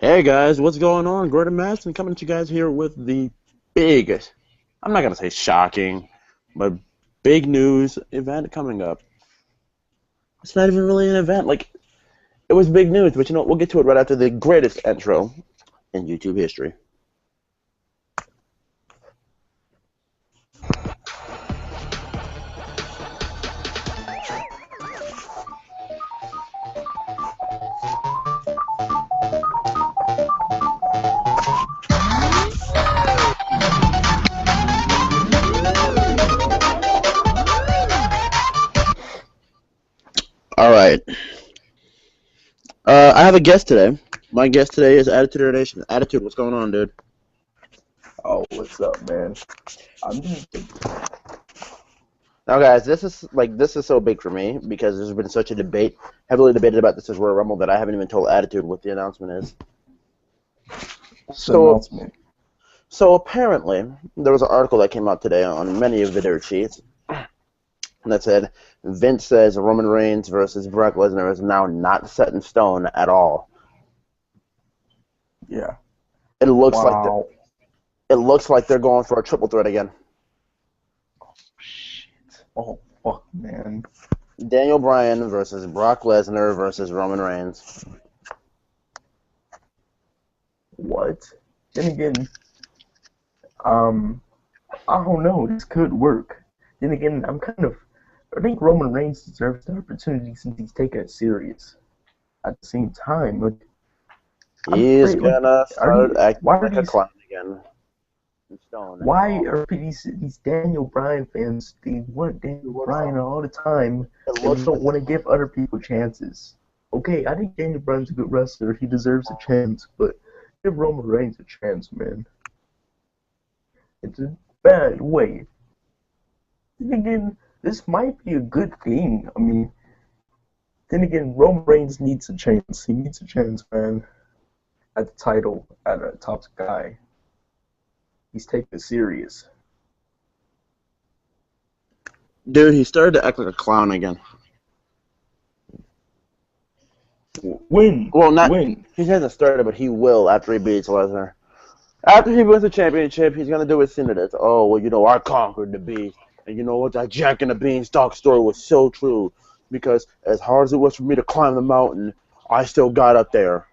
Hey guys, what's going on? Gordon Madison coming to you guys here with the biggest, I'm not going to say shocking, but big news event coming up. It's not even really an event. It was big news, but we'll get to it right after the greatest intro in YouTube history. All right. I have a guest today. My guest today is Attitude Nation. Attitude, what's going on, dude? Oh, what's up, man? I'm just Now, guys, this is so big for me because there's been such a debate, heavily debated about this as Royal Rumble that I haven't even told Attitude what the announcement is. So apparently, there was an article that came out today on many of the dirt sheets that said Vince says Roman Reigns versus Brock Lesnar is now not set in stone at all. Yeah. It looks like they're going for a triple threat again. Shit. Oh, fuck, man. Daniel Bryan versus Brock Lesnar versus Roman Reigns. What? Then again, I don't know. This could work. Then again, I think Roman Reigns deserves the opportunity since he's taking it serious. At the same time, He's gonna start acting like a clown again. Why are these Daniel Bryan fans? They want Daniel Bryan all the time, and they don't want to give other people chances. Okay, I think Daniel Bryan's a good wrestler. He deserves a chance, but give Roman Reigns a chance, man. It's a bad way. Then again, this might be a good thing. I mean, then again, Roman Reigns needs a chance. He needs a chance, man. At the title, at a top guy. He's taking it serious. Dude, he started to act like a clown again. When? He hasn't started, but he will after he beats Lesnar. After he wins the championship, he's gonna do his Cena does. Oh, well, I conquered the beast. And you know what? That Jack and the Beanstalk story was so true. Because as hard as it was for me to climb the mountain, I still got up there.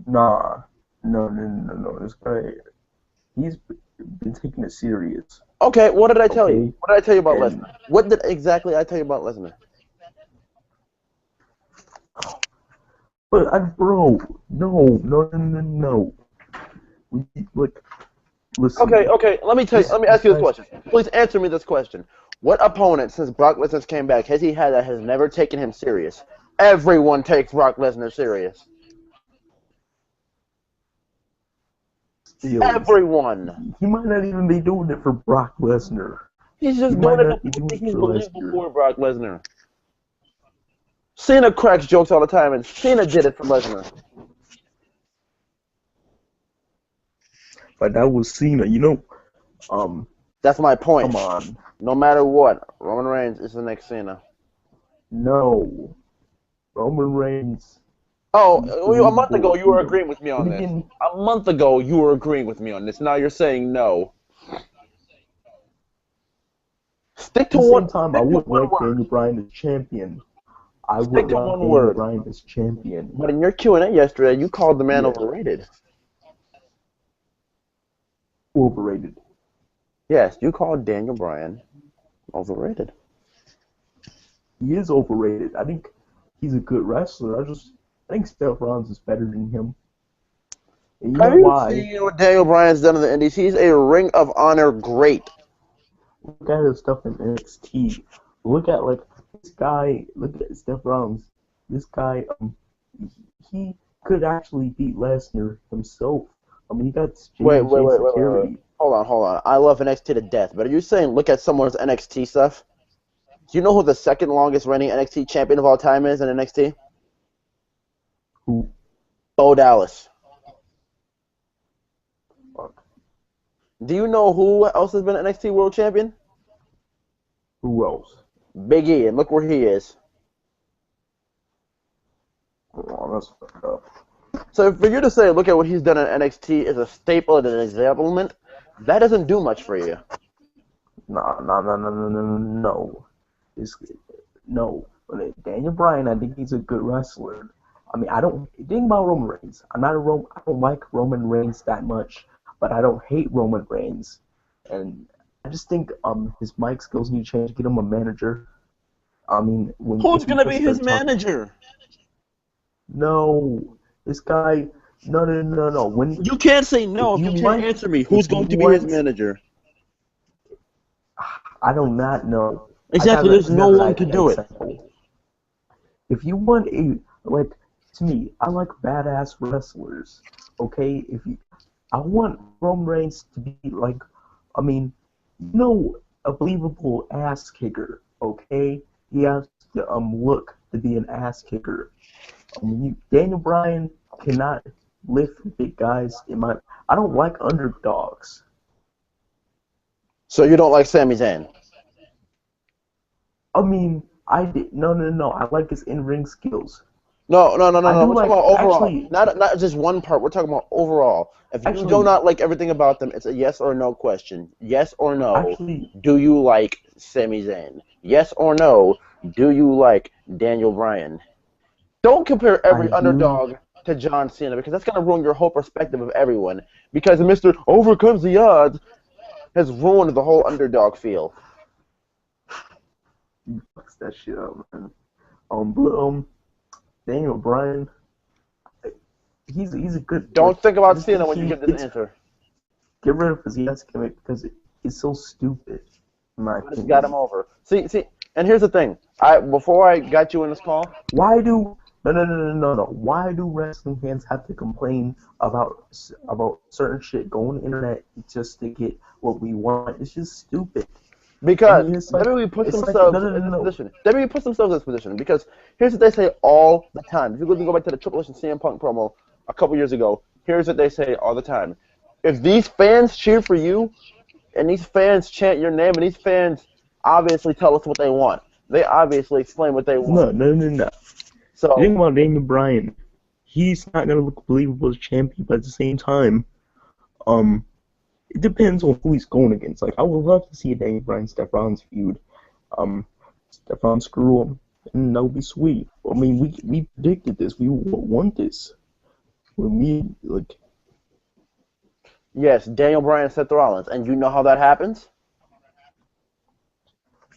Nah. No. This guy, he's been taking it serious. Okay, what did I tell you? What did I tell you about Lesnar? What did exactly I tell you about Lesnar? But, bro, no. Listen. Okay. Let me ask you this question. Please answer me this question. What opponent since Brock Lesnar came back has he had that has never taken him serious? Everyone takes Brock Lesnar serious. Everyone. He might not even be doing it for Brock Lesnar. He's just doing it because he's believable for Brock Lesnar. Cena cracks jokes all the time, and Cena did it for Lesnar. But that was Cena, That's my point. Come on. No matter what, Roman Reigns is the next Cena. No. Roman Reigns. Oh, a month ago you were agreeing with me on this. A month ago you were agreeing with me on this. Now you're saying no. Stick to one. At the same time, I would like Daniel Bryan as champion. I would like Daniel Bryan as champion. But in your Q&A yesterday, you called the man overrated. Overrated. Yes, you called Daniel Bryan overrated. He is overrated. I think he's a good wrestler. I think Seth Rollins is better than him. And you know why? You see what Daniel Bryan's done in the Indies? He's a Ring of Honor great. Look at his stuff in NXT. Look at this guy. Look at Seth Rollins. This guy, he could actually beat Lesnar himself. I mean, he got wait. Hold on. I love NXT to death, but are you saying look at someone's NXT stuff? Do you know who the second longest reigning NXT champion of all time is in NXT? Who? Bo Dallas. Fuck. Do you know who else has been NXT World Champion? Who else? Big E, and look where he is. Oh, that's fucked up. So for you to say, look at what he's done in NXT is a staple and an example, that doesn't do much for you. No. No. Daniel Bryan, I think he's a good wrestler. I mean, I don't think about Roman Reigns. I don't like Roman Reigns that much, but I don't hate Roman Reigns. And I just think his mic skills need to change. Get him a manager. I mean, Who's gonna be his manager? No, this guy. No. When you can't say no if you can't answer me. Who's going to be his manager? I do not know. Exactly. There's no one to do it. If you want to me, I like badass wrestlers. Okay, I want Roman Reigns to be a believable ass kicker. Okay, he has to look to be an ass kicker. Daniel Bryan cannot lift big guys. I don't like underdogs. So you don't like Sami Zayn? I mean, no. I like his in-ring skills. No. We're talking about overall. Actually, not just one part. We're talking about overall. If you do not like everything about them, it's a yes or no question. Yes or no. Actually, do you like Sami Zayn? Yes or no. Do you like Daniel Bryan? Don't compare every underdog to John Cena because that's going to ruin your whole perspective of everyone. Because Mr. Overcomes the Odds has ruined the whole underdog feel. Fucks that shit up, man. Daniel Bryan, he's a good. Don't think about Cena when you give this answer. Get rid of his yes gimmick because it's so stupid. It's got him over. See, and here's the thing. Before I got you in this call, why do Why do wrestling fans have to complain about certain shit, go on the internet just to get what we want? It's just stupid. Because WWE puts themselves in this position. WWE puts themselves in this position because here's what they say all the time. If you go back to the Triple H and CM Punk promo a couple years ago, here's what they say all the time. If these fans cheer for you, and these fans chant your name, and these fans obviously tell us what they want, they obviously explain what they want. No. So think about Daniel Bryan. He's not gonna look believable as champion, but at the same time, it depends on who he's going against. Like, I would love to see a Daniel Bryan Seth Rollins feud. Seth Rollins screw him, and that would be sweet. I mean, we predicted this. We want this. Yes, Daniel Bryan Seth Rollins, and you know how that happens?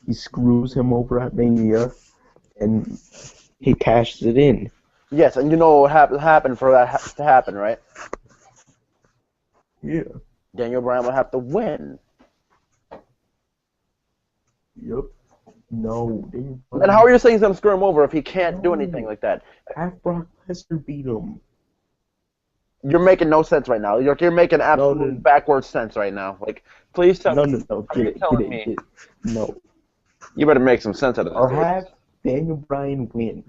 He screws him over at Mania, and he cashes it in. Yes, and you know what happened for that to happen, right? Yeah. Daniel Bryan will have to win. Yep. No. And how are you saying he's going to screw him over if he can't do anything like that? Have Brock Lesnar beat him. You're making no sense right now. You're making absolute backwards sense right now. Like, please tell me. No. Get it. No. You better make some sense out of this. Or have Daniel Bryan win.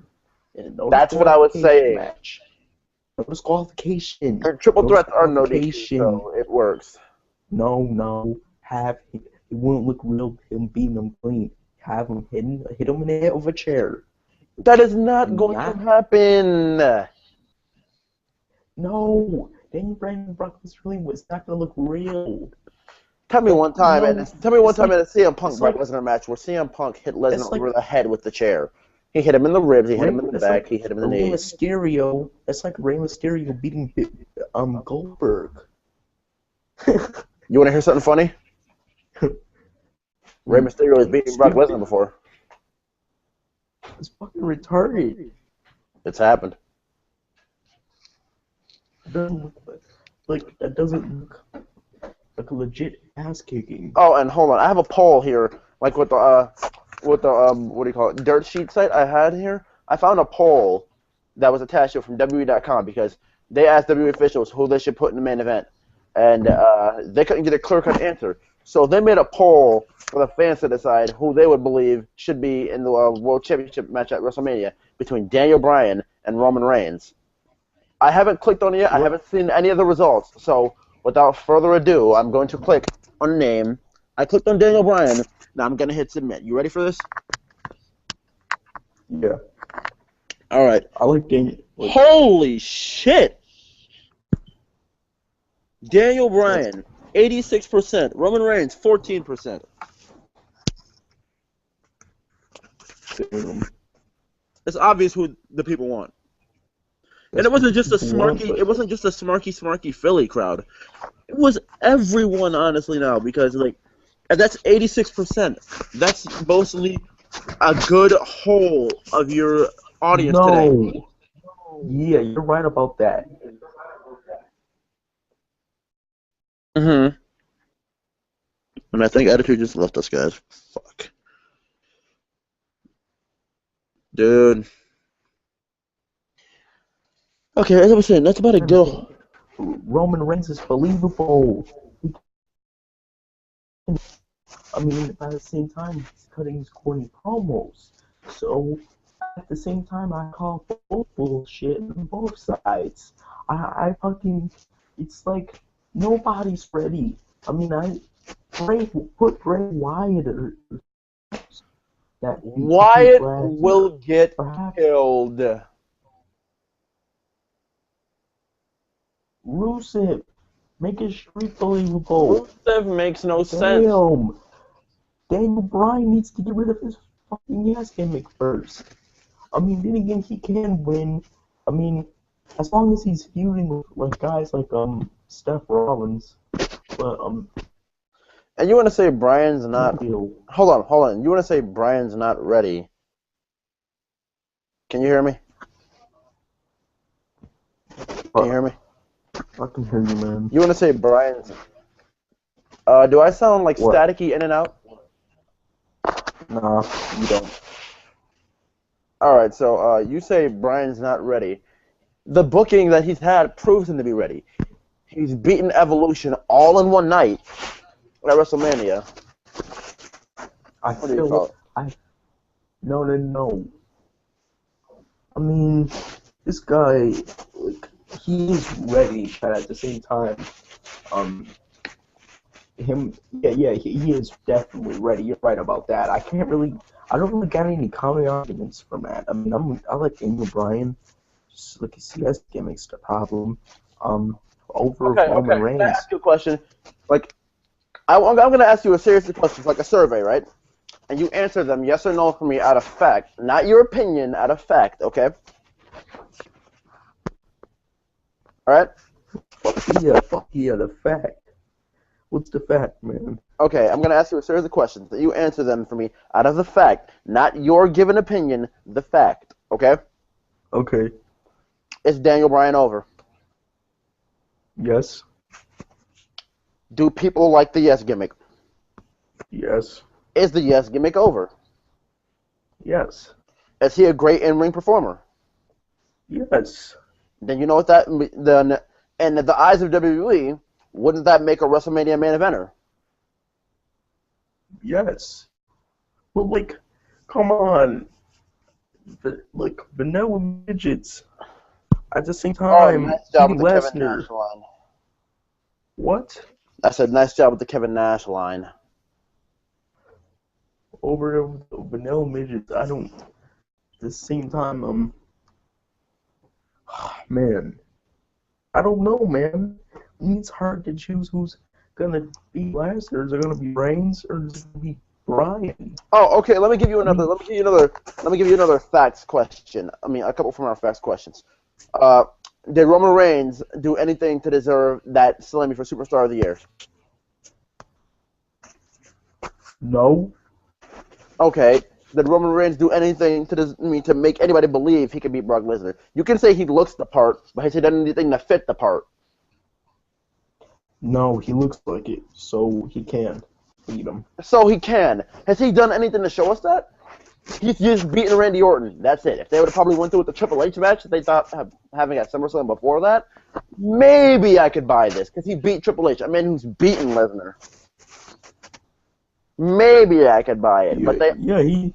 That's what I was saying. Match. No disqualification. Triple threats are no DQ, so it works. No. It wouldn't look real. Him beating him clean. Have him hit him in the head with a chair. That is not going to happen. No, Daniel Bryan and Brock Lesnar, it's not gonna look real. Tell me one time in a CM Punk Brock Lesnar match where CM Punk hit Lesnar over the head with the chair. He hit him in the ribs, he hit him in the back, he hit him in the knee. Mysterio, that's like Rey Mysterio beating Goldberg. You want to hear something funny? Rey Mysterio has beaten Brock Lesnar before. It's fucking retarded. It's happened. That doesn't look like a legit ass kicking. Oh, and hold on, I have a poll here, like with the what do you call it, dirt sheet site I had here. I found a poll that was attached to it from WWE.com because they asked WWE officials who they should put in the main event, and they couldn't get a clear-cut answer. So they made a poll for the fans to decide who they would believe should be in the World Championship match at WrestleMania between Daniel Bryan and Roman Reigns. I haven't clicked on it yet. I haven't seen any of the results. So without further ado, I'm going to click on name. I clicked on Daniel Bryan. Now I'm going to hit submit. You ready for this? Yeah. All right. I like Daniel. Holy shit! Daniel Bryan, 86%. Roman Reigns, 14%. It's obvious who the people want. And it wasn't just a smarky. It wasn't just a smarky Philly crowd. It was everyone, honestly, now, because like, and that's 86%. That's mostly a good whole of your audience today. Yeah, you're right about that. Mm-hmm. And I think Attitude just left us, guys. Fuck. Dude. Okay, as I was saying, that's about a good. Roman Reigns is believable. I mean, at the same time, he's cutting his corny promos. So, at the same time, I call both bullshit on both sides. I fucking, it's like, nobody's ready. I mean, put Bray Wyatt or that. Wyatt will get killed. Rusev, make his streak believable. Rusev makes no sense. Daniel Bryan needs to get rid of his fucking ass gimmick first. I mean, then again, he can win. I mean, as long as he's feuding with like guys like Seth Rollins. But And you want to say Bryan's not? Hold on. You want to say Bryan's not ready? Can you hear me? Can you hear me? I can hear you, man. You want to say Bryan's? Do I sound like staticky in and out? Nah, you don't. Alright, so you say Bryan's not ready. The booking that he's had proves him to be ready. He's beaten Evolution all in one night at WrestleMania. No. I mean, this guy, like, he is ready, but at the same time, he is definitely ready. You're right about that. I don't really got any counter arguments from that. I mean, I like Daniel Bryan. Just like his CS gimmick's the problem. Over Roman Reigns. Can I ask you a question? Like, I'm gonna ask you a series of questions, like a survey, right? And you answer them yes or no for me out of fact, not your opinion, out of fact, okay? All right? Fuck yeah, the fact. What's the fact, man? Okay, I'm gonna ask you a series of questions that you answer them for me out of the fact, not your given opinion, the fact, okay? Okay. Is Daniel Bryan over? Yes. Do people like the yes gimmick? Yes. Is the yes gimmick over? Yes. Is he a great in-ring performer? Yes. Then you know what then in the eyes of WWE, wouldn't that make a WrestleMania main eventer? Yes. Well, like, come on. Like, vanilla midgets. At the same time, nice job with the Kevin Nash line. What? I said, nice job with the Kevin Nash line. Over the vanilla midgets, I don't. At the same time, man, I don't know, man. It's hard to choose who's gonna be last. Or is it gonna be Reigns or is it gonna be Bryan? Oh, okay. Let me give you another facts question. I mean, a couple from our facts questions. Did Roman Reigns do anything to deserve that Slammy for Superstar of the Year? No. Okay. Did Roman Reigns do anything to make anybody believe he could beat Brock Lesnar? You can say he looks the part, but has he done anything to fit the part? No, he looks like it, so he can beat him. So he can. Has he done anything to show us that? He's just beaten Randy Orton. That's it. If they would have probably went through with the Triple H match that they thought having at SummerSlam before that, maybe I could buy this because he beat Triple H. I mean, who's beaten Lesnar. Maybe I could buy it, but he's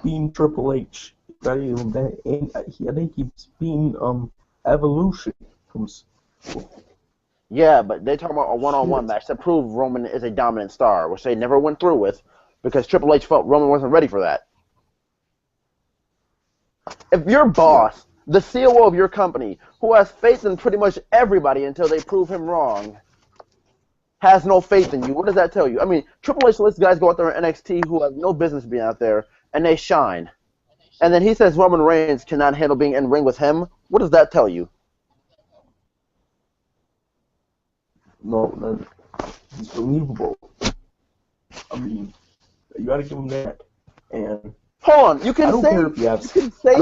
beaten Triple H. I think he's beaten Evolution. Yeah, but they talking about a one-on-one match to prove Roman is a dominant star, which they never went through with because Triple H felt Roman wasn't ready for that. If your Yeah. boss, the COO of your company, who has faith in pretty much everybody until they prove him wrong, has no faith in you, what does that tell you? I mean, Triple H lets guys go out there in NXT who have no business being out there, and they shine. And then he says Roman Reigns cannot handle being in ring with him. What does that tell you? No, it's believable. I mean, you gotta give him that. And Hold on, I don't care if he has. you can say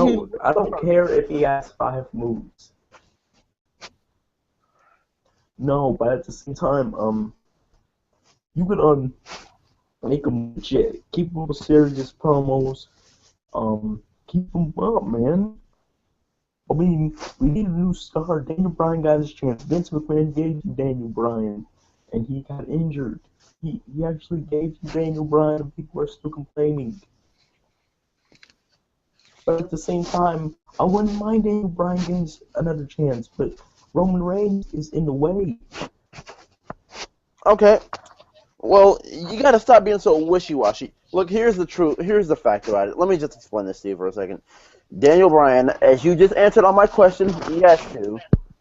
I don't care if he has 5 moves. No, but at the same time, you could make him legit. Keep him with serious promos. Keep him up, man. I mean, we need a new star. Daniel Bryan got his chance. Vince McMahon gave you Daniel Bryan, and he got injured. He actually gave you Daniel Bryan, and people are still complaining. But at the same time, I wouldn't mind Daniel Bryan getting another chance, but Roman Reigns is in the way. Okay. Well, you got to stop being so wishy-washy. Look, here's the truth. Here's the fact about it. Let me just explain this to you for a second. Daniel Bryan, as you just answered on my question, yes to,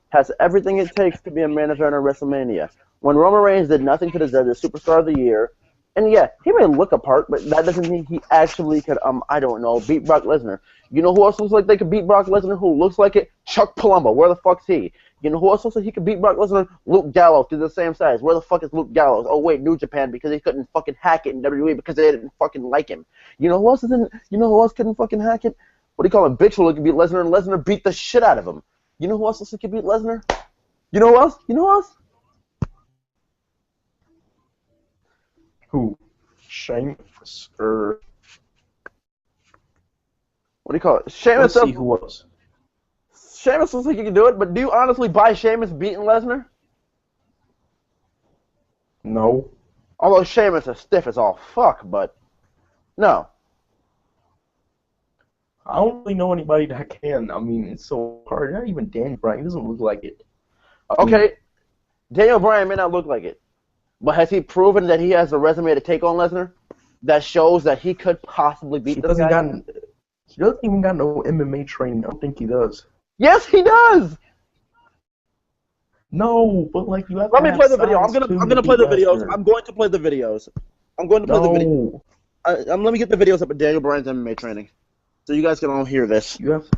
has everything it takes to be a main eventer at WrestleMania. When Roman Reigns did nothing to deserve the Superstar of the Year, and yeah, he may look apart, but that doesn't mean he actually could, I don't know, beat Brock Lesnar. You know who else looks like they could beat Brock Lesnar? Who looks like it? Chuck Palumbo. Where the fuck's he? You know who else looks like he could beat Brock Lesnar? Luke Gallows. They're the same size. Where the fuck is Luke Gallows? Oh wait, New Japan, because he couldn't fucking hack it in WWE because they didn't fucking like him. You know who else isn't? You know who else couldn't fucking hack it? What do you call him? Bitch who could beat Lesnar, and Lesnar beat the shit out of him. You know who else could beat Lesnar? You know who else? You know who else? Who? Sheamus or What do you call it? Sheamus. Let's see who else. Sheamus looks like he can do it, but do you honestly buy Sheamus beating Lesnar? No. Although Sheamus is stiff as all fuck, but no. I don't really know anybody that can. I mean, it's so hard. Not even Daniel Bryan. He doesn't look like it. Okay, Daniel Bryan may not look like it, but has he proven that he has a resume to take on Lesnar that shows that he could possibly beat this guy? He doesn't even got no MMA training. I don't think he does. Yes, he does. No, but like you have. Let me play the video. I'm gonna play the videos. I'm going to play the videos. I'm going to play the video. Let me get the videos up of Daniel Bryan's MMA training, so you guys can all hear this. You have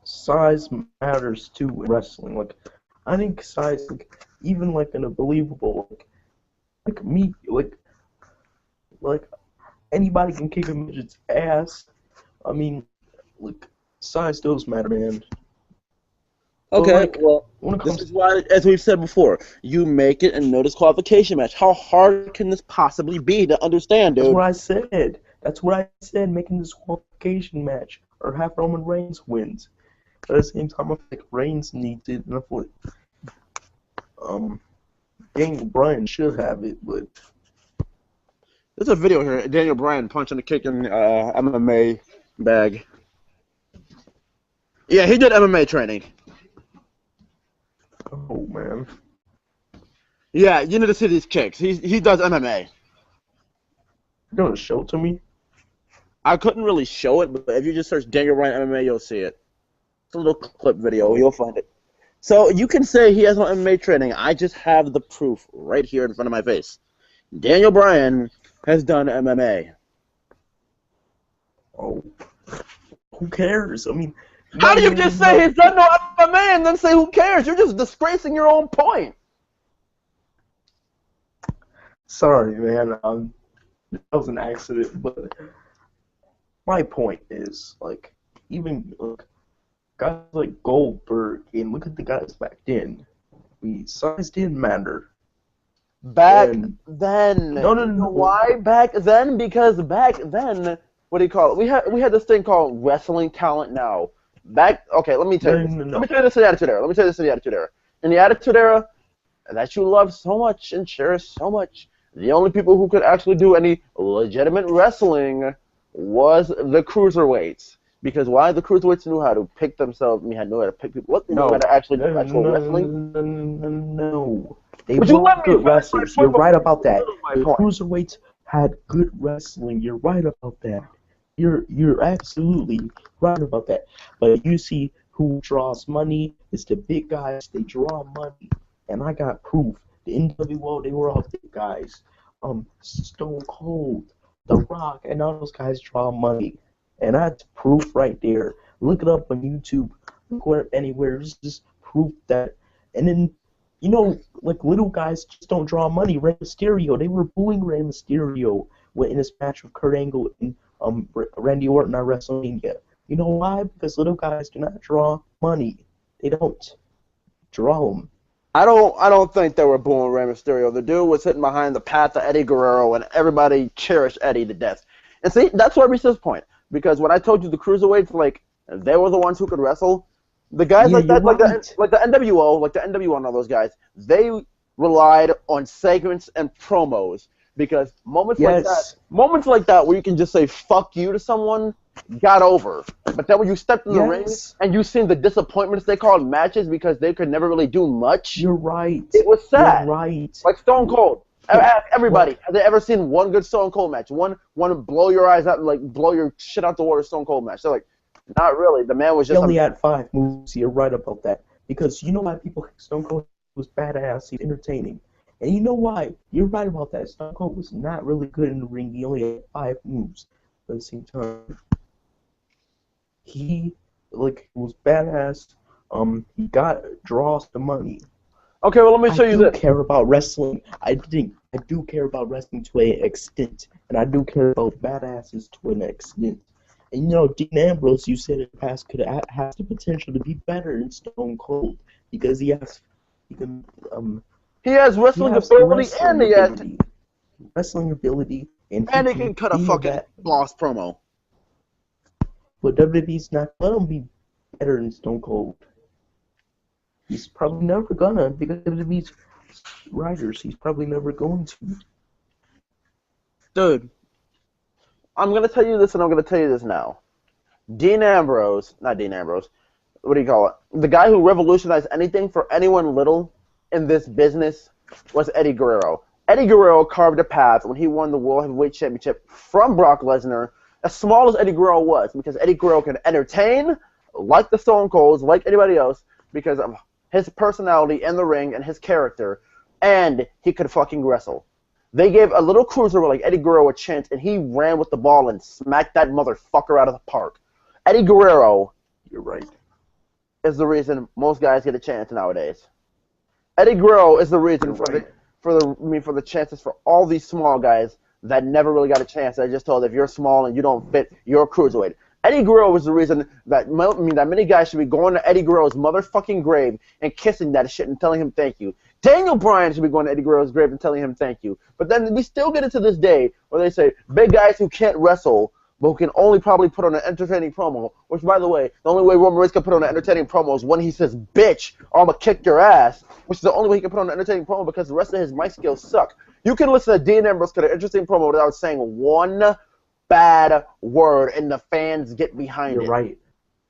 size matters too in wrestling. Like, I think size, like, even like in a believable, like me, like anybody can kick a midget's ass. I mean, like, size does matter, man. Okay, like, well, this is why, as we've said before, you make it a no disqualification match. How hard can this possibly be to understand, dude? That's what I said. That's what I said, making this qualification match, or have Roman Reigns wins. But at the same time, I think Reigns needs it, and I feel like, Daniel Bryan should have it, but... There's a video here, Daniel Bryan punching a kick in MMA bag. Yeah, he did MMA training. Oh, man. Yeah, you need to see these kicks. He does MMA. You gonna show it to me? I couldn't really show it, but if you just search Daniel Bryan MMA, you'll see it. It's a little clip video. You'll find it. So you can say he has no MMA training. I just have the proof right here in front of my face. Daniel Bryan has done MMA. Oh. Who cares? I mean... How do you just say he's done no MMA and then say who cares? You're just disgracing your own point. Sorry, man. That was an accident, but my point is, like, even guys like Goldberg, and look at the guys back then. Size didn't matter. Back then. No. Why back then? Because back then, what do you call it? We had this thing called wrestling talent now. Okay, let me tell you. Let me tell you this in the Attitude Era. In the Attitude Era, that you love so much and cherish so much, the only people who could actually do any legitimate wrestling was the cruiserweights. Because why? The cruiserweights knew how to pick themselves. Knew how to pick people. What? They knew how to actually do actual wrestling. No. They were good wrestlers. You're right about that. The cruiserweights had good wrestling. You're right about that. You're absolutely right about that. But you see, who draws money is the big guys. They draw money, and I got proof. The NWO, they were all big guys. Stone Cold, The Rock, and all those guys draw money, and that's proof right there. Look it up on YouTube. Look where anywhere. It's just proof that. And then, like little guys just don't draw money. Rey Mysterio, they were booing Rey Mysterio in his match with Kurt Angle and Randy Orton at WrestleMania. You know why? Because little guys do not draw money. They don't draw them. I don't think they were booing Rey Mysterio. The dude was sitting behind the path of Eddie Guerrero, and everybody cherished Eddie to death. And see, that's where we see this point. Because when I told you the cruiserweights, like, they were the ones who could wrestle, the guys like that, like the NWO, like the NWO and all those guys, they relied on segments and promos. Because moments like that where you can just say fuck you to someone got over. But then when you stepped in the ring and you seen the disappointments they called matches because they could never really do much. You're right. It was sad. You're right. Like Stone Cold. Everybody, have they ever seen one good Stone Cold match? One blow your eyes out, like blow your shit out the water Stone Cold match? They're like, not really. The man was just... He only had 5 moves. You're right about that. Because you know why people think Stone Cold was badass? He's entertaining. And you know why? You're right about that. Stone Cold was not really good in the ring. He only had 5 moves. But at the same time, he was badass. He draws the money. Okay, well, let me show you this. I do care about wrestling. I do care about wrestling to an extent. And I do care about badasses to an extent. And Dean Ambrose, you said in the past, has the potential to be better than Stone Cold. Because he has wrestling ability, and he has wrestling ability, and he can cut a fucking boss promo. But WWE's not gonna be better than Stone Cold. He's probably never gonna, because WWE's writers. He's probably never going to. Dude, I'm gonna tell you this, and I'm gonna tell you this now. Not Dean Ambrose. What do you call it? The guy who revolutionized anything for anyone little in this business was Eddie Guerrero. Eddie Guerrero carved a path when he won the World Heavyweight Championship from Brock Lesnar, as small as Eddie Guerrero was, because Eddie Guerrero could entertain, like the Stone Colds, like anybody else, because of his personality in the ring and his character, and he could fucking wrestle. They gave a little cruiser like Eddie Guerrero a chance, and he ran with the ball and smacked that motherfucker out of the park. Eddie Guerrero, you're right, is the reason most guys get a chance nowadays. Eddie Guerrero is the reason for the chances for all these small guys that never really got a chance. I just told if you're small and you don't fit, you're a cruiserweight. Eddie Guerrero was the reason that many guys should be going to Eddie Guerrero's motherfucking grave and kissing that shit and telling him thank you. Daniel Bryan should be going to Eddie Guerrero's grave and telling him thank you. But then we still get it to this day where they say big guys who can't wrestle but who can only probably put on an entertaining promo, which, by the way, the only way Roman Reigns can put on an entertaining promo is when he says, bitch, or I'm going to kick your ass, which is the only way he can put on an entertaining promo because the rest of his mic skills suck. You can listen to Dean Ambrose get an interesting promo without saying one bad word, and the fans get behind it. You're right.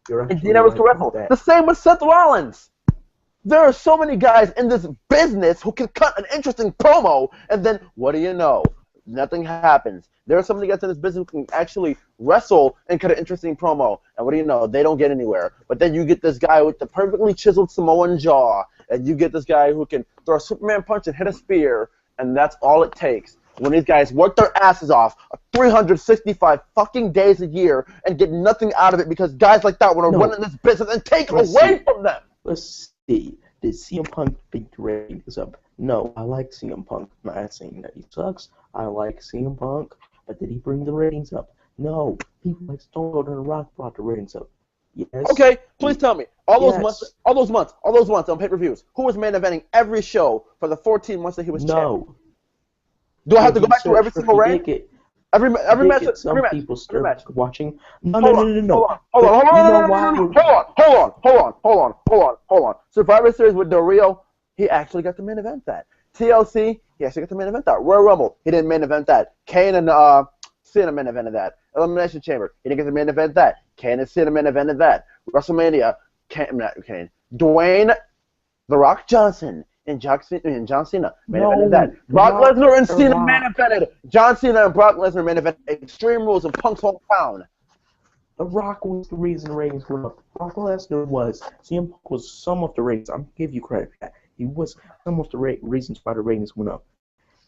And Dean Ambrose can wrestle. The same with Seth Rollins. There are so many guys in this business who can cut an interesting promo, and then, what do you know? Nothing happens. There are so many guys in this business who can actually wrestle and cut an interesting promo. And what do you know? They don't get anywhere. But then you get this guy with the perfectly chiseled Samoan jaw. And you get this guy who can throw a Superman punch and hit a spear. And that's all it takes. When these guys work their asses off 365 fucking days a year and get nothing out of it because guys like that want to run in this business and take it away from them. Let's see. Did CM Punk beat the ratings up? No, I like CM Punk. I'm not saying that he sucks. I like CM Punk, but did he bring the ratings up? No. People like Stone Cold and The Rock brought the ratings up. Yes. Okay, please tell me. All those months on pay-per-views, who was main eventing every show for the 14 months that he was champion? Do I have to go back through every single reign? Every match. Some people start watching. No. Hold on. Survivor Series with Del Rio, he actually got the main event that. TLC, he actually got the main event that. Royal Rumble, he didn't main event that. Kane and Cena main evented that. Elimination Chamber, he didn't get the main event that. Kane and Cena main evented that. WrestleMania, Dwayne, The Rock Johnson, and John Cena main evented that. Brock Lesnar and Cena main evented. John Cena and Brock Lesnar main evented Extreme Rules in Punk's hometown. The Rock was the reason ratings went up. Brock Lesnar was. CM Punk was some of the ratings. I'm gonna give you credit for that. He was some of the reasons why the ratings went up.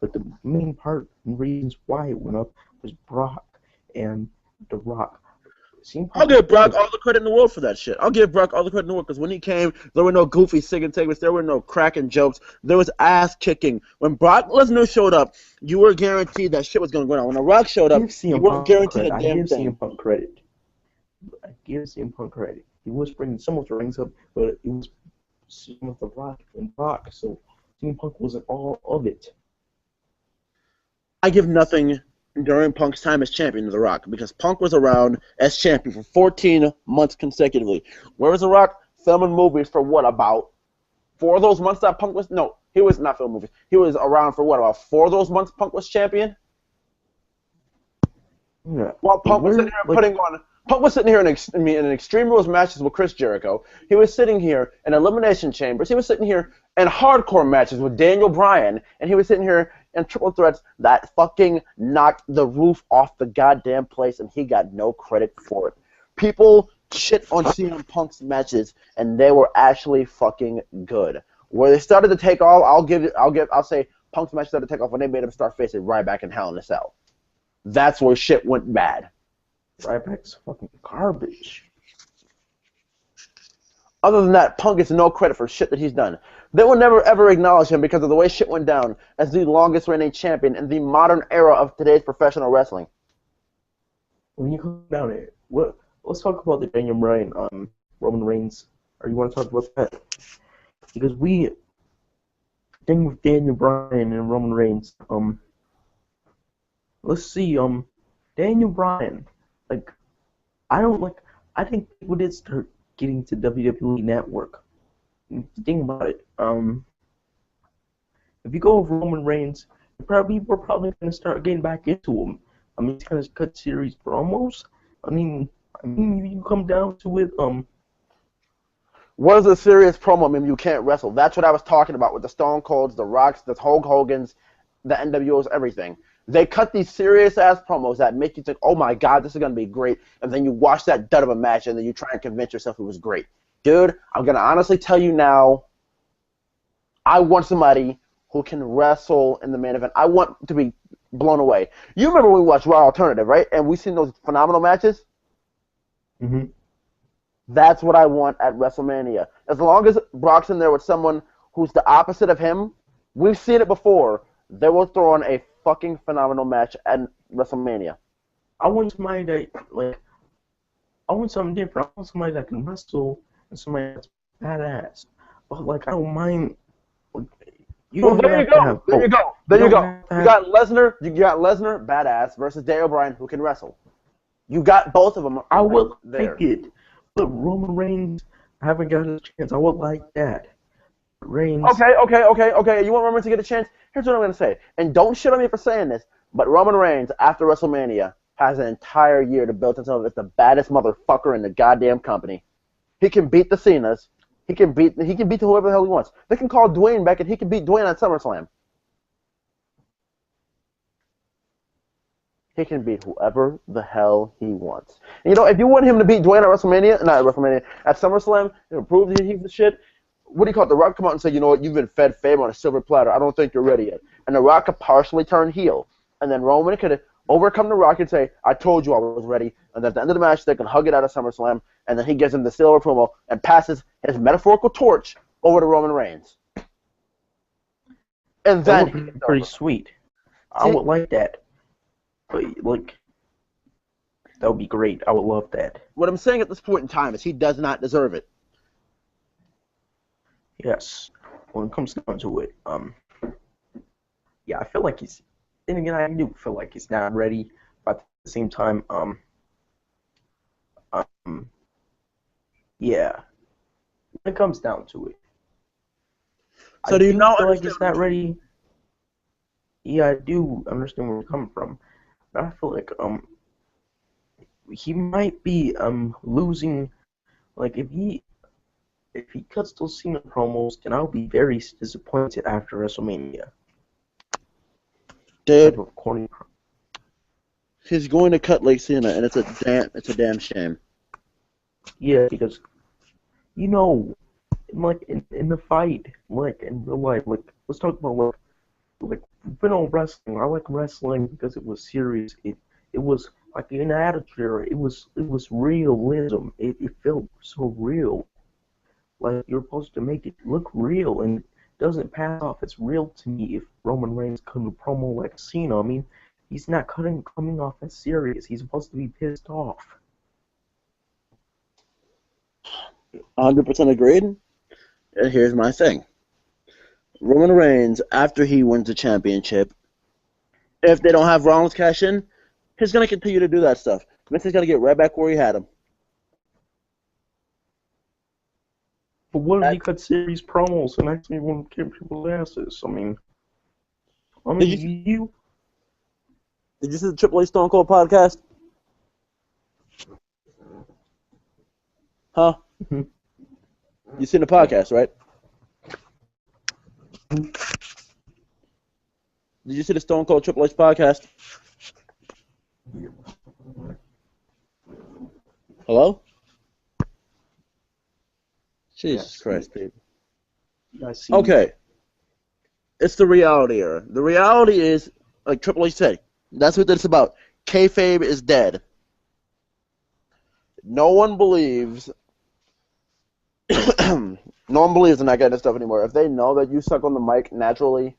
But the main part and reasons why it went up was Brock and The Rock. I'll give Brock all the credit in the world for that shit. I'll give Brock all the credit in the world because when he came, there were no goofy singing segments, there were no cracking jokes, there was ass kicking. When Brock Lesnar showed up, you were guaranteed that shit was going to go on. When The Rock showed up, you weren't guaranteed a damn thing. I give CM Punk credit. I give CM Punk credit. He was bringing some of the rings up, but it was some of The Rock and Brock, so CM Punk wasn't all of it. I give nothing during Punk's time as champion to The Rock because Punk was around as champion for 14 months consecutively. Where was The Rock? Filming movies for what, about 4 of those months that Punk was... No, he was not filming movies. He was around for what, about 4 of those months Punk was champion? Yeah. While Punk was sitting here putting on... Punk was sitting here in Extreme Rules matches with Chris Jericho. He was sitting here in Elimination Chambers. He was sitting here in hardcore matches with Daniel Bryan. And he was sitting here in triple threats that fucking knocked the roof off the goddamn place, and he got no credit for it. People shit on CM Punk's matches, and they were actually fucking good. Where they started to take off, I'll say Punk's match started to take off when they made him start facing Ryback in Hell in a Cell. That's where shit went bad. Ryback's fucking garbage. Other than that, Punk gets no credit for shit that he's done. They will never ever acknowledge him because of the way shit went down as the longest reigning champion in the modern era of today's professional wrestling. When you come down here, let's talk about the Daniel Bryan Roman Reigns. Or you want to talk about that? Because thing with Daniel Bryan and Roman Reigns, let's see, Daniel Bryan, I think people did start getting to WWE Network. Think about it. If you go over Roman Reigns, we're probably gonna start getting back into him. I mean, he's gonna cut series promos. I mean, you come down to it. What is a serious promo? I mean, you can't wrestle. That's what I was talking about with the Stone Colds, the Rocks, the Hulk Hogan's, the NWOs, everything. They cut these serious-ass promos that make you think, oh, my God, this is going to be great. And then you watch that dud of a match, and then you try and convince yourself it was great. Dude, I'm going to honestly tell you now, I want somebody who can wrestle in the main event. I want to be blown away. You remember when we watched Raw Alternative, right? And we've seen those phenomenal matches? Mm-hmm. That's what I want at WrestleMania. As long as Brock's in there with someone who's the opposite of him, we've seen it before. They will throw on a fucking phenomenal match at WrestleMania. I want somebody that, I want something different. I want somebody that can wrestle and somebody that's badass. But, I don't mind. There you go. You got Lesnar, badass, versus Daniel Bryan, who can wrestle. You got both of them. I would like it. But Roman Reigns, I haven't got a chance. I would like that. Reigns. Okay. You want Roman to get a chance? Here's what I'm going to say. And don't shit on me for saying this, but Roman Reigns, after WrestleMania, has an entire year to build himself as the baddest motherfucker in the goddamn company. He can beat the Cenas. He can beat whoever the hell he wants. They can call Dwayne back, and he can beat Dwayne at SummerSlam. He can beat whoever the hell he wants. And if you want him to beat Dwayne at SummerSlam, prove that he's the shit, what do you call it? The Rock come out and say, you know what, you've been fed fame on a silver platter. I don't think you're ready yet. And The Rock could partially turn heel. And then Roman could overcome The Rock and say, I told you I was ready. And at the end of the match, they can hug it out of SummerSlam. And then he gives him the silver promo and passes his metaphorical torch over to Roman Reigns. And then that would be pretty sweet. I would like that. But, that would be great. I would love that. What I'm saying at this point in time is he does not deserve it. Yes. When it comes down to it, yeah, I feel like he's. Then again, I do feel like he's not ready. But at the same time, yeah. When it comes down to it. So do you know? Feel like he's not ready. Yeah, I do understand where you're coming from. But I feel like he might be losing. If he cuts those Cena promos, then I'll be very disappointed after WrestleMania. Dude, He's going to cut Lake Cena, and it's a damn shame. Yeah, because like in the fight, like in real life, like let's talk about like wrestling. I like wrestling because it was serious. It was like in Attitude Era. It was realism. It felt so real. Like you're supposed to make it look real, and it doesn't pass off as real to me if Roman Reigns cut a promo like Cena. I mean, he's not coming off as serious. He's supposed to be pissed off. 100% agreed. And here's my thing. Roman Reigns, after he wins the championship, if they don't have Rollins cash in, he's going to continue to do that stuff. Vince is going to get right back where he had him. But what if he cut serious promos and actually want to kick people's asses? I mean, Did you see the Triple H Stone Cold podcast? Huh? Mm-hmm. You seen the podcast, right? Did you see the Stone Cold Triple H podcast? Hello? Jesus Christ, Pete. Okay. It's the reality era. The reality is, like Triple H said, that's what it's about. Kayfabe is dead. No one believes no one believes in that kind of stuff anymore. If they know that you suck on the mic naturally,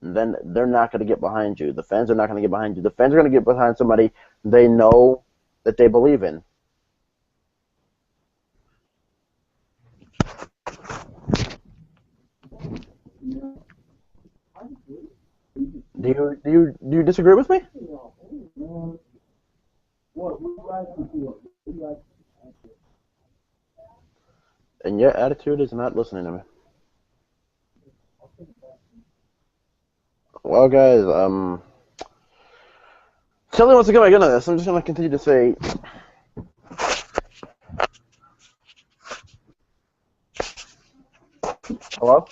then they're not going to get behind you. The fans are not going to get behind you. The fans are going to get behind somebody they know that they believe in. Do you disagree with me? And your attitude is not listening to me. Well, guys, Kelly wants to come back into this. I'm just going to continue to say, hello?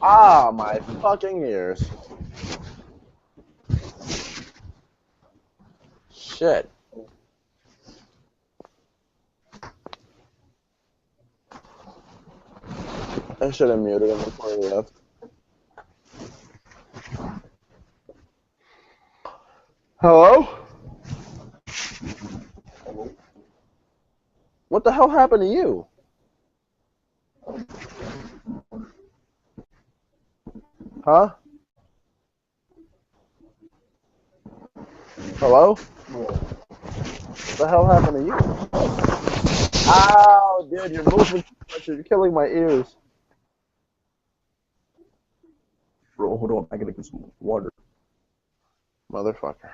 Ah, my fucking ears. Shit. I should have muted him before he left. Hello? What the hell happened to you? Huh? Hello? What the hell happened to you? Ow, dude, you're moving too much. You're killing my ears. Bro, hold on. I gotta get some water. Motherfucker.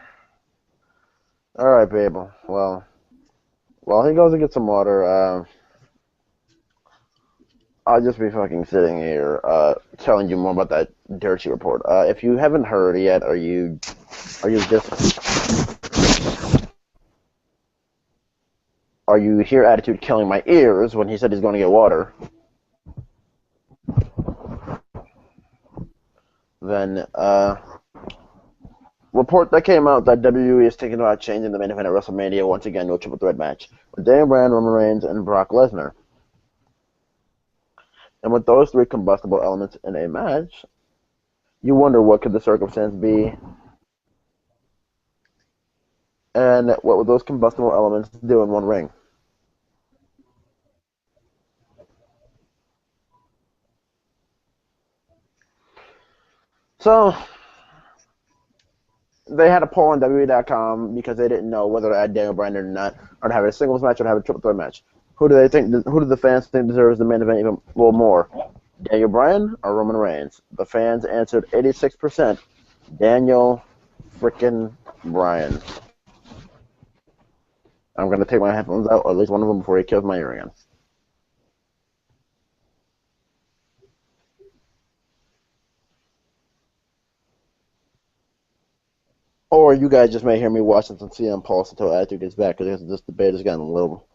Alright, babe. Well, while he goes to get some water, I'll just be fucking sitting here, telling you more about that dirty report. If you haven't heard yet, are you hear Attitude killing my ears when he said he's going to get water? Then, report that came out that WWE is thinking about changing the main event at WrestleMania once again to a triple threat match with Daniel Bryan, Roman Reigns, and Brock Lesnar. And with those three combustible elements in a match, you wonder what could the circumstance be, and what would those combustible elements do in one ring? So, they had a poll on WWE.com because they didn't know whether to add Daniel Bryan or not, or to have a singles match or to have a triple threat match. Who do the fans think deserves the main event even a little more? Daniel Bryan or Roman Reigns? The fans answered 86%. Daniel frickin' Bryan. I'm going to take my headphones out, or at least one of them, before he kills my ear again. Or you guys just may hear me watching some CM Pulse until Attitude gets back, because this debate has gotten a little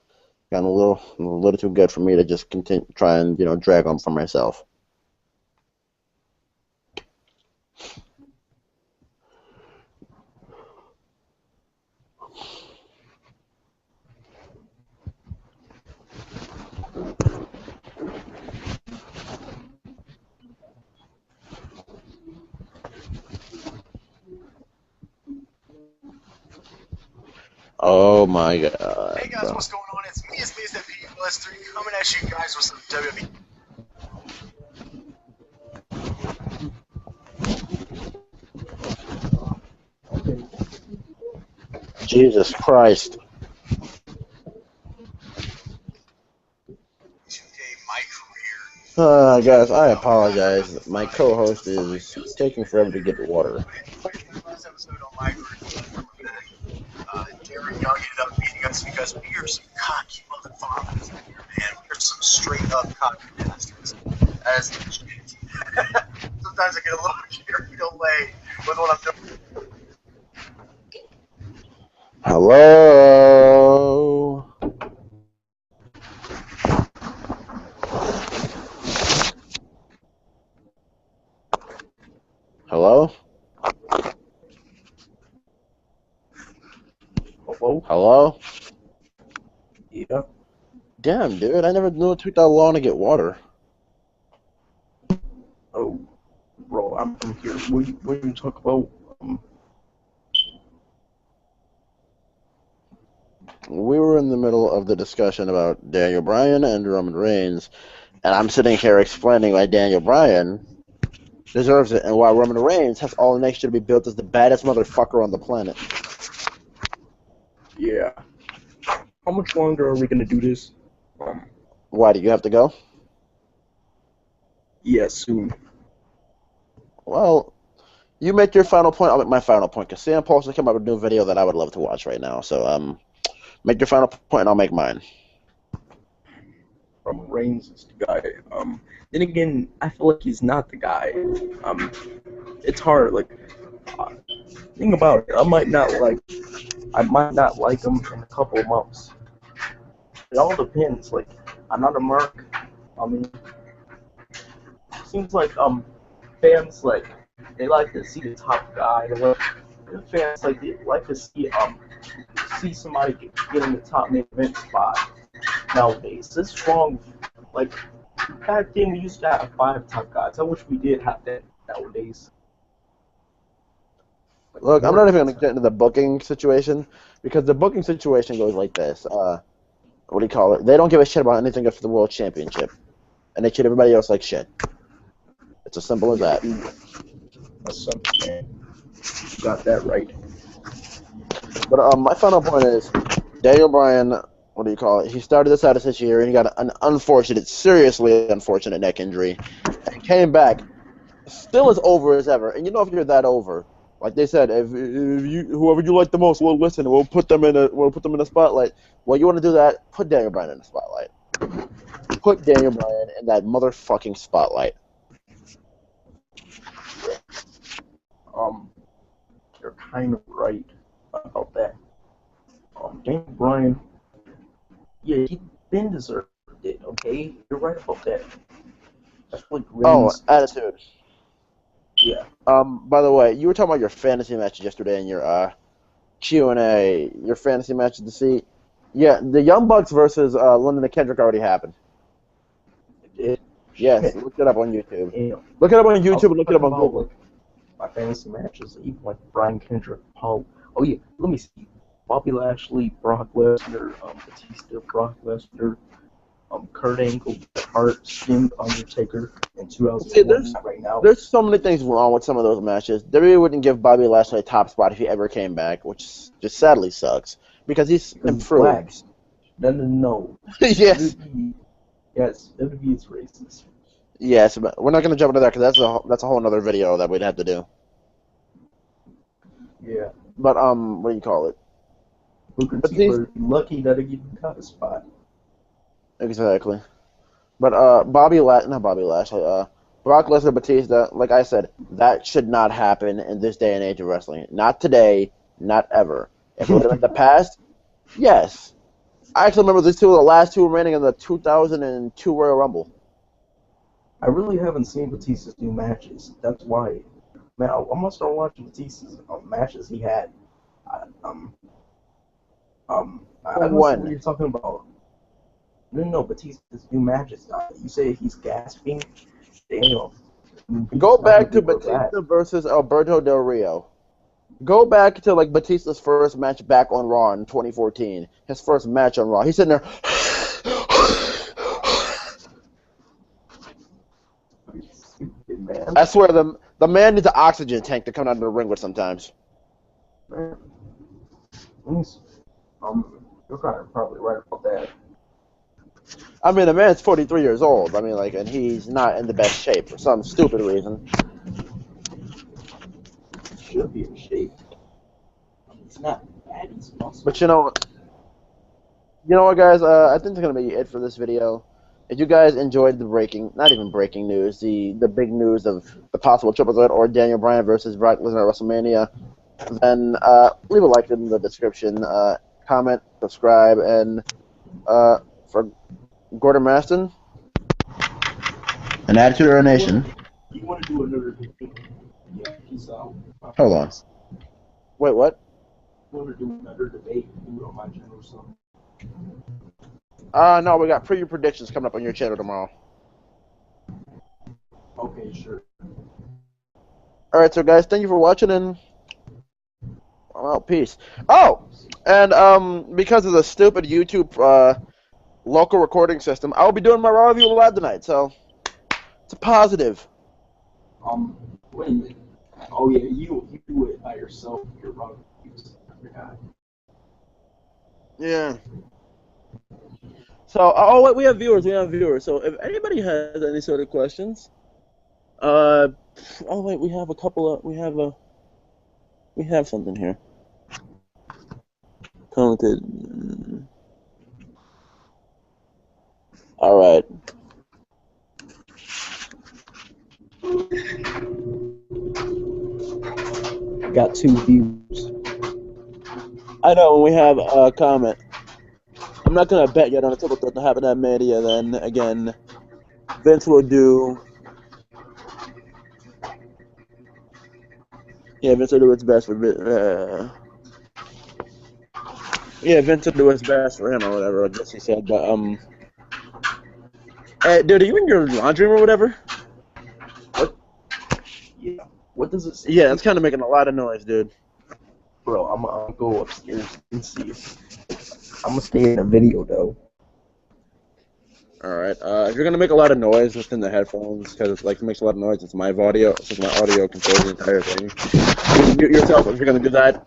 too good for me to just try and drag on for myself. Oh my god. Hey guys, what's going on? It's me, it's PS3 coming at you guys with some WWE. Jesus Christ. Guys, I apologize. My co-host is taking forever to get water. Last episode on my Darren Young ended up beating us because we are some cocky motherfuckers in here, man. We are some straight up cocky bastards. As sometimes I get a little carried away with what I'm doing. Hello? Hello? Hello? Hello? Yeah. Damn, dude, I never knew it took that long to get water. Oh, bro, I'm here. What are you talking about? We were in the middle of the discussion about Daniel Bryan and Roman Reigns, and I'm sitting here explaining why Daniel Bryan deserves it and why Roman Reigns has all the next year to be built as the baddest motherfucker on the planet. Yeah. How much longer are we gonna do this? Why, do you have to go? Yeah, soon. Well, you make your final point, I'll make my final point, because Sam Paul's come up with a new video that I would love to watch right now, so, make your final point and I'll make mine. Roman Reigns is the guy. Then again, I feel like he's not the guy. It's hard. Like, think about it. I might not like him in a couple of months. It all depends. Like, I'm not a mark. I mean, seems like fans like they like to see the top guy. Fans they like to see somebody get in the top main event spot nowadays. It's wrong. Like, back then we used to have 5 top guys. I wish we did have that nowadays. Like, Look, I'm not even going to get into the booking situation, because the booking situation goes like this. What do you call it? They don't give a shit about anything except the World Championship, and they treat everybody else like shit. It's as simple as that. That's something, man. You got that right. But my final point is, Daniel Bryan, what do you call it? He started this out as this year, and he got an unfortunate, seriously unfortunate neck injury, and came back, still as over as ever. And you know, if you're that over, like they said, if whoever you like the most, we'll listen. We'll put them in a spotlight. Well, you want to do that? Put Daniel Bryan in the spotlight. Put Daniel Bryan in that motherfucking spotlight. You're kind of right about that. Daniel Bryan, yeah, he been deserved it. Okay, you're right about that. That's like Reigns. Oh, attitude. Yeah. By the way, you were talking about your fantasy matches yesterday in your Q&A, your fantasy matches to see. Yeah, the Young Bucks versus London and Kendrick already happened. It, yes, look it up on YouTube. Yeah. Look it up on YouTube and look it up on Google. Like, my fantasy matches, even like Brian Kendrick, Paul. Oh yeah, let me see. Bobby Lashley, Brock Lesnar, Batista, Brock Lesnar, Kurt Angle, Bret Hart, Sting, Undertaker, and 2001 right now. There's so many things wrong with some of those matches. WWE wouldn't give Bobby Lashley a top spot if he ever came back, which just sadly sucks, because he's improved. No. Yes. Yes, WWE is racist. Yes, but we're not going to jump into that because that's a whole other video that we'd have to do. Yeah. But what do you call it? Booker T was lucky that he even got a spot. Exactly. But not Bobby Lashley, Brock Lesnar, Batista, like I said, that should not happen in this day and age of wrestling. Not today, not ever. If it would have been the past, yes. I actually remember these two were the last two remaining in the 2002 Royal Rumble. I really haven't seen Batista's new matches. That's why. Man, I'm gonna start watching Batista's matches he had. I don't know what you're talking about. No, Batista's new matches. You say he's gasping. Damn. Go back to Batista versus Alberto Del Rio. Go back to like Batista's first match back on Raw in 2014. His first match on Raw. He's sitting there. Man. I swear the man needs an oxygen tank to come out of the ring with sometimes. Man. You're probably right about that. I mean, the man's 43 years old. I mean, like, and he's not in the best shape for some stupid reason. Should be in shape. It's not bad. He's muscle. But you know what, guys? I think that's gonna be it for this video. If you guys enjoyed the not even breaking news, the big news of the possible triple threat or Daniel Bryan versus Brock Lesnar at WrestleMania, then leave a like in the description, comment, subscribe, and for Gordon Maston, an Attitude Era Nation. You want to do another video? Yeah, peace out. Hold on. Wait, what? You want to do another debate? Do it on my channel or something? No, we got preview predictions coming up on your channel tomorrow. Okay, sure. Alright, so guys, thank you for watching, and I'm out. Peace. Oh! And because of the stupid YouTube local recording system, I will be doing my Raw review live tonight, so it's a positive. Wait a minute. Oh yeah, you do it by yourself. You're wrong. I forgot. Yeah. So, oh wait, we have viewers. So, if anybody has any sort of questions, oh wait, we have a couple of, we have something here. Commented. All right. Got 2 views. I know, when we have a comment. I'm not going to bet yet on a triple threat to happen at Mania, then again, Vince will do... Yeah, Vince will do what's best for... Yeah, Vince will do what's best for him or whatever, I guess he said, but, dude, are you in your laundry room or whatever? What? Yeah. What does it say? Yeah, it's kind of making a lot of noise, dude. Bro, I'm gonna go upstairs and see. I'm gonna stay in the video though. Alright, if you're gonna make a lot of noise within the headphones, because it makes a lot of noise, it's my audio, since my audio controls the entire thing. You can mute yourself if you're gonna do that.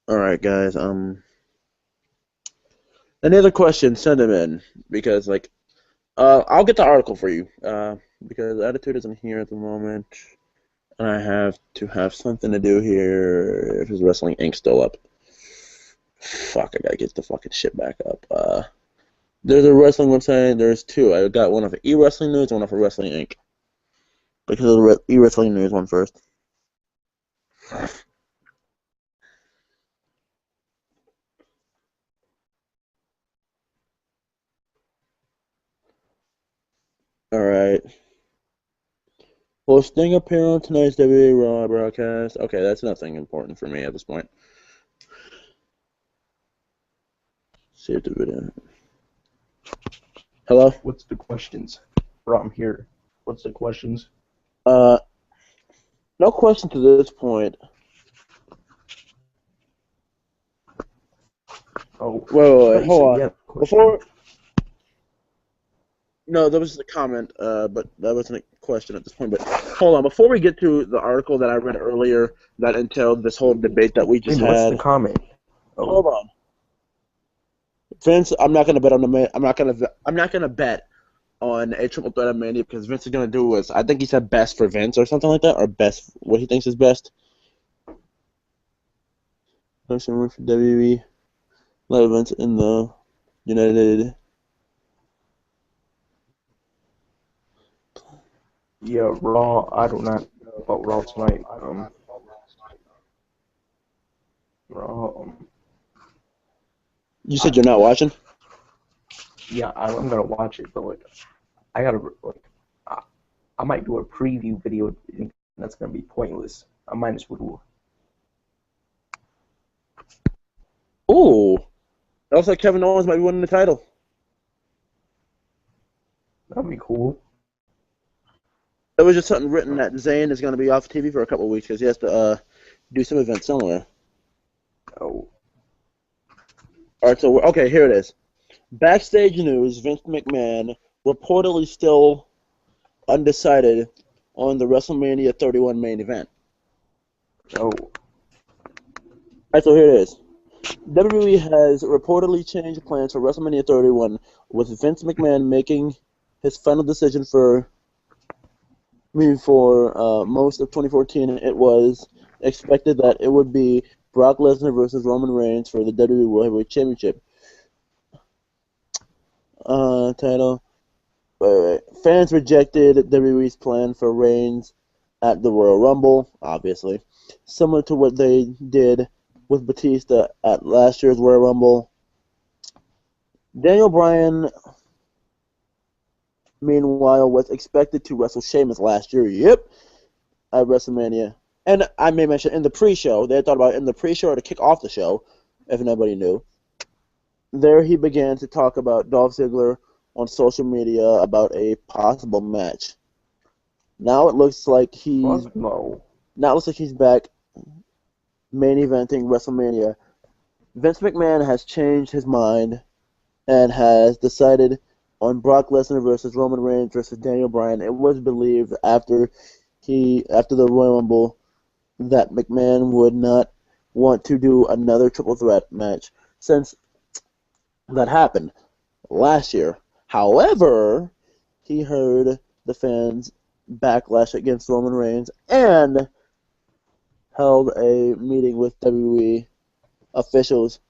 Alright, guys, any other questions, send them in, because, I'll get the article for you, because Attitude isn't here at the moment, and I have to have something to do here. If his Wrestling Inc. still up. Fuck, I gotta get the fucking shit back up. There's a wrestling website, there's 2. I got one for eWrestling News and one for Wrestling Inc. Because of the eWrestling News one first. Alright. Will Sting appear on tonight's WWE Raw broadcast? Okay, that's nothing important for me at this point. Save the video. Hello? What's the questions? Bro, I'm here. What's the questions? No question to this point. Oh, wait, hold on. Yeah, Before... No, that was a comment, but that wasn't a question at this point. But hold on, before we get to the article that I read earlier that entailed this whole debate that we just had. What's the comment? Oh. Hold on, Vince. I'm not gonna bet on the. I'm not gonna bet on a triple threat of Mania because Vince is gonna do what's. I think he said best for Vince or something like that, or best what he thinks is best. Person for WWE live events in the United. Yeah, Raw. I do not know about Raw tonight. Raw. You said you're not watching? Yeah, I'm gonna watch it, but I gotta I might do a preview video. That's gonna be pointless. I might as well do. Ooh, that looks like Kevin Owens might be winning the title. That'd be cool. It was just something written that Zayn is going to be off TV for a couple of weeks because he has to do some event somewhere. Oh. All right, so okay, here it is. Backstage news: Vince McMahon reportedly still undecided on the WrestleMania 31 main event. Oh. All right, so here it is. WWE has reportedly changed plans for WrestleMania 31, with Vince McMahon making his final decision for most of 2014. It was expected that it would be Brock Lesnar versus Roman Reigns for the WWE World Heavyweight Championship. Title. Wait. Fans rejected WWE's plan for Reigns at the Royal Rumble, obviously, similar to what they did with Batista at last year's Royal Rumble. Daniel Bryan, meanwhile, was expected to wrestle Sheamus last year. Yep, at WrestleMania. And I may mention in the pre-show, they thought about it in the pre-show or to kick off the show, if nobody knew. There he began to talk about Dolph Ziggler on social media about a possible match. Now it looks like he's back main eventing WrestleMania. Vince McMahon has changed his mind and has decided on Brock Lesnar versus Roman Reigns versus Daniel Bryan. It was believed after the Royal Rumble that McMahon would not want to do another triple threat match since that happened last year. However, he heard the fans' backlash against Roman Reigns and held a meeting with WWE officials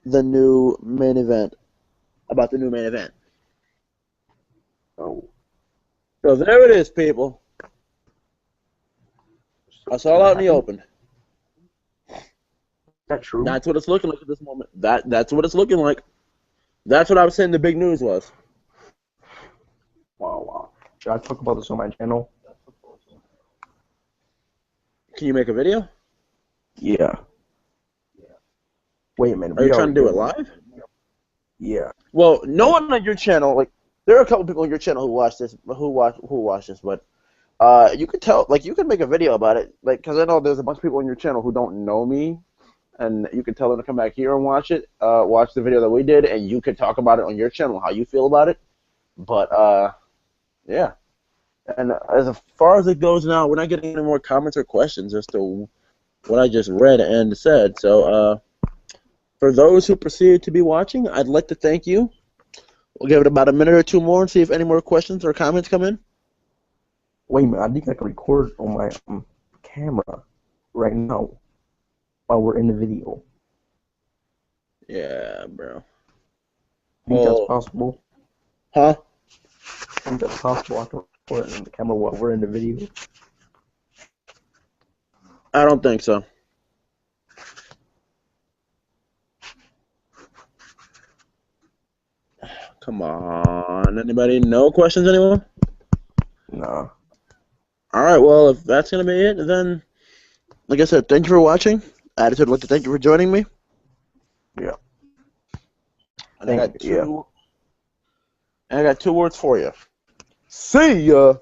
about the new main event. Oh. So there it is, people. It's all out in the open. Is that true? That's what it's looking like at this moment. That's what it's looking like. That's what I was saying the big news was. Wow. Should I talk about this on my channel? Can you make a video? Yeah. Wait a minute. Are you trying to do it live? Yeah. Well, no one on your channel, like, there are a couple people on your channel who watch this, but you could tell, like, you could make a video about it, like, because I know there's a bunch of people on your channel who don't know me, and you could tell them to come back here and watch it, watch the video that we did, and you could talk about it on your channel, how you feel about it. But, yeah. And as far as it goes now, we're not getting any more comments or questions as to what I just read and said. So, for those who proceeded to be watching, I'd like to thank you. We'll give it about a minute or two more and see if any more questions or comments come in. Wait a minute, I think I can record on my camera right now while we're in the video. Yeah, bro. Think that's possible? Huh? I think that's possible. I can record it on the camera while we're in the video. I don't think so. Come on. Anybody? No questions, anyone? Nah. All right, well, if that's going to be it, then, like I said, thank you for watching. I'd like to thank you for joining me. Yeah. And I got two words for you. See ya!